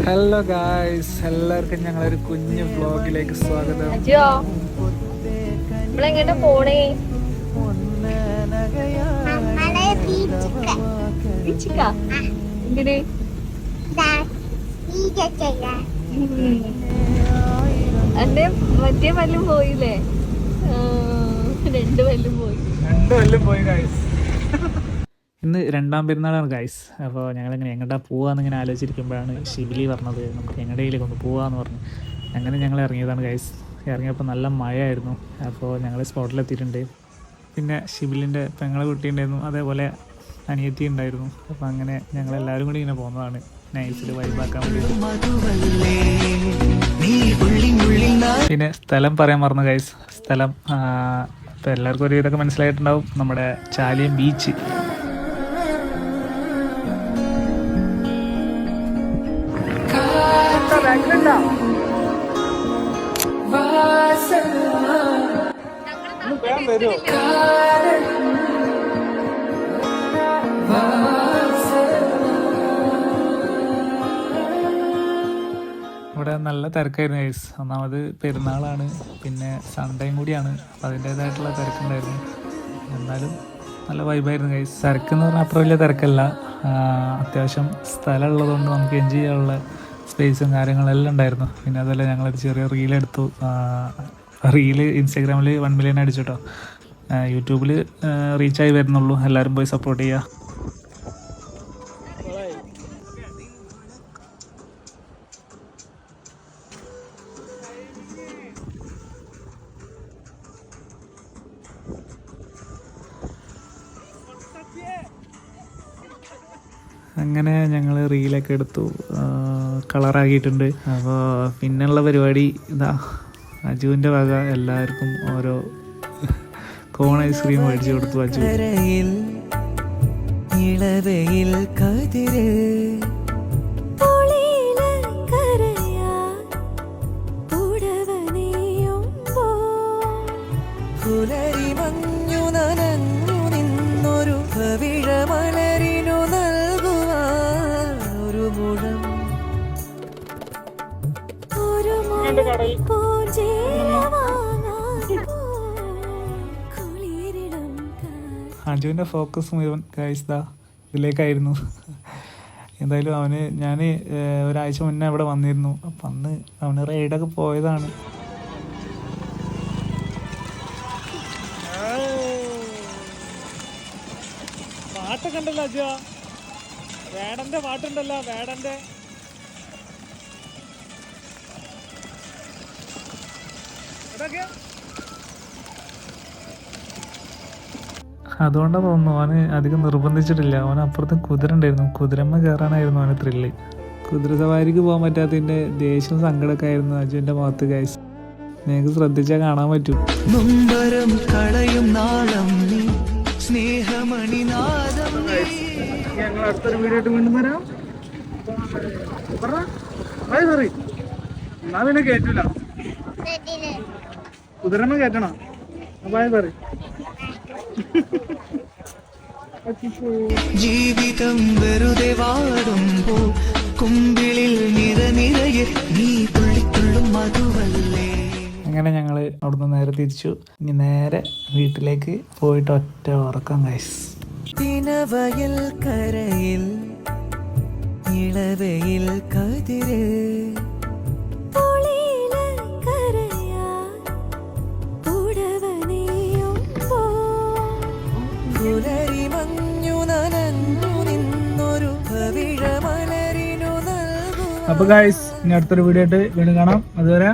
Hello guys, എല്ലാവർക്കും ഞങ്ങളൊരു കുഞ്ഞു വ്ലോഗിലേക്ക് സ്വാഗതം. പോണേ എന്റെ മറ്റേ പല്ലും പോയില്ലേ? 2 പല്ലും പോയി ഗായ്സ്. ഇന്ന് 2ാം പെരുന്നാളാണ് ഗായ്സ്. അപ്പോൾ ഞങ്ങളിങ്ങനെ എങ്ങോട്ടാ പോവാന്ന് ഇങ്ങനെ ആലോചിച്ചിരിക്കുമ്പോഴാണ് ഷിബിലി പറഞ്ഞത് നമുക്ക് എങ്ങടയിലേക്ക് ഒന്ന് പോവാന്ന് പറഞ്ഞു. അങ്ങനെ ഞങ്ങൾ ഇറങ്ങിയതാണ് ഗായ്സ്. ഇറങ്ങിയപ്പോൾ നല്ല മഴയായിരുന്നു. അപ്പോൾ ഞങ്ങൾ സ്പോട്ടിലെത്തിയിട്ടുണ്ട്. പിന്നെ ഷിബിലിൻ്റെ പെങ്ങളെ കുട്ടിയുണ്ടായിരുന്നു, അതേപോലെ അനിയത്തി ഉണ്ടായിരുന്നു. അപ്പോൾ അങ്ങനെ ഞങ്ങളെല്ലാവരും കൂടി ഇങ്ങനെ പോകുന്നതാണ് നൈസിൽ വൈബാക്കാൻ വേണ്ടി. പിന്നെ സ്ഥലം പറയാൻ മറന്നു ഗൈസ്. സ്ഥലം ഇപ്പോൾ എല്ലാവർക്കും ഒരു ഇതൊക്കെ മനസ്സിലായിട്ടുണ്ടാവും, നമ്മുടെ ചാലിയം ബീച്ച്. ഇവിടെ നല്ല തിരക്കായിരുന്നു ഗൈസ്. ഒന്നാമത് പെരുന്നാളാണ്, പിന്നെ സൺഡേയും കൂടിയാണ്. അപ്പം അതിൻ്റേതായിട്ടുള്ള തിരക്കുണ്ടായിരുന്നു. എന്നാലും നല്ല വൈബായിരുന്നു ഗൈസ്. തിരക്കെന്ന് പറഞ്ഞാൽ അത്ര വലിയ തിരക്കല്ല. അത്യാവശ്യം സ്ഥലം ഉള്ളതുകൊണ്ട് നമുക്ക് എൻജോയ് ചെയ്യാനുള്ള സ്പേസും കാര്യങ്ങളെല്ലാം ഉണ്ടായിരുന്നു. പിന്നെ അതുപോലെ ഞങ്ങളൊരു ചെറിയ റീലെടുത്തു. റീല് ഇൻസ്റ്റാഗ്രാമിൽ 1 മില്യൺ അടിച്ചു കേട്ടോ. യൂട്യൂബിൽ റീച്ചായി വരുന്നുള്ളൂ. എല്ലാവരും പോയി സപ്പോർട്ട് ചെയ്യുക. അങ്ങനെ ഞങ്ങൾ റീലൊക്കെ എടുത്തു, കളറാക്കിയിട്ടുണ്ട്. അപ്പോൾ പിന്നെയുള്ള പരിപാടി ഇതാ, അജുവിൻ്റെ വക എല്ലാവർക്കും ഓരോ കോൺ ഐസ്ക്രീം മേടിച്ചു കൊടുത്തു. അജു ഇളവയിൽ കതിര് പുലരി മഞ്ഞു നനഞ്ഞു നിന്നൊരു കവിഴമലരിനു നൽകുവാൻ ഒരു മുഴം അജുവിൻ്റെ ഫോക്കസ് മുഴുവൻ ഗൈസ് ഇതിലേക്കായിരുന്നു. എന്തായാലും ഞാൻ ഒരാഴ്ച മുന്നേ അവിടെ വന്നിരുന്നു. അപ്പം അന്ന് അവന് റൈഡൊക്കെ പോയതാണ്. പാട്ടൊക്കെ ഉണ്ടല്ലോ അജു, വേടൻ്റെ പാട്ടുണ്ടല്ലോ, വേടൻ്റെ. അതുകൊണ്ടാണ് തോന്നുന്നു അവന് അധികം നിർബന്ധിച്ചിട്ടില്ല. അവൻ അപ്പുറത്ത് കുതിര ഉണ്ടായിരുന്നു, കുതിരമ്മ കയറാനായിരുന്നു അവന് ത്രില്ല്. കുതിര സവാരിക്ക് പോകാൻ പറ്റാത്തതിൻ്റെ ദേഷ്യവും സങ്കടമൊക്കെ ആയിരുന്നു അജുവിൻ്റെ മുഖത്ത് ഗൈസ്. നിങ്ങൾക്ക് ശ്രദ്ധിച്ചാൽ കാണാൻ പറ്റും. ഞങ്ങൾ അടുത്തൊരു വീഡിയോ ആയിട്ട് വീണ്ടും വരാം. എന്നാ പിന്നെ കേട്ടില്ല, കുതിരമ്മ കേട്ടണം. ജീവിതം വെറുതെ വാടുമ്പോൾ കുമ്പിളിൽ നിറയെ നീ തുള്ളിത്തുള്ളും മധുവല്ലേ. അങ്ങനെ ഞങ്ങൾ അവിടുന്ന് നേരെ തിരിച്ചു. ഇനി നേരെ വീട്ടിലേക്ക് പോയിട്ട് ഒറ്റ ഉറക്കം ഗൈസ്. ദിനവയൽ കരയിൽ ഇളവയിൽ കതിര് പുലരി മഞ്ഞു നനഞ്ഞു നിന്നൊരു കവിഴമലരിനു നൽകുവാൻ. അപ്പോൾ ഗൈസ്, ഇനി അടുത്തൊരു വീഡിയോ ആയിട്ട് വീണ്ടും കാണാം. അതുവരെ